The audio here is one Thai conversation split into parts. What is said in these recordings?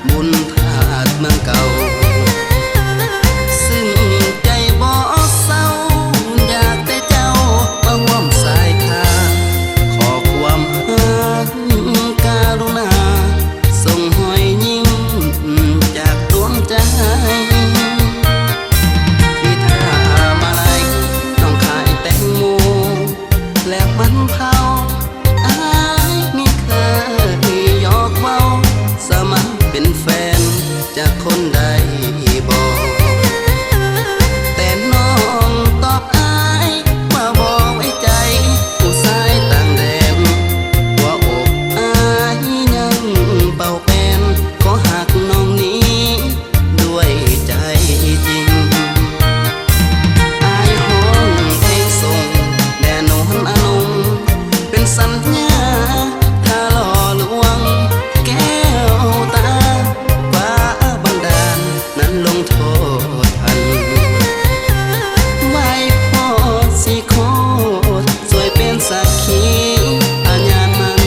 บุญธาตุเมืองเก่าซึ่งใจบ่เศร้าอยากได้เจ้ามาร่วมสายทางขอความรักการุณาส่งหอยยิ้มจากดวงใจที่ท่ามาลัยน้องขายแตงโมแล้วมันเผาอ้ายนี่เคยหยอกเว้าสมัครเป็นแฟนจากคนใดบอกแต่น้องตอบอ้ายว่าบอกไว้ใจผู้ชายต่างแดนหัวอกอ้ายยังเป่าแป้นขอหักน้องนี้ด้วยใจจริงอายห้องเพลงส่งแด่นอนอนงเป็นสัญญาถ้าหล่อลวงแก้วตาฟ้าบันดาลนั้นลงโทษทันไว้พอสิโคตรสวยเป็นสักขีพยานมัน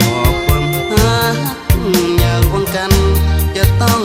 ขอความรักอย่าหวงกันจะต้อง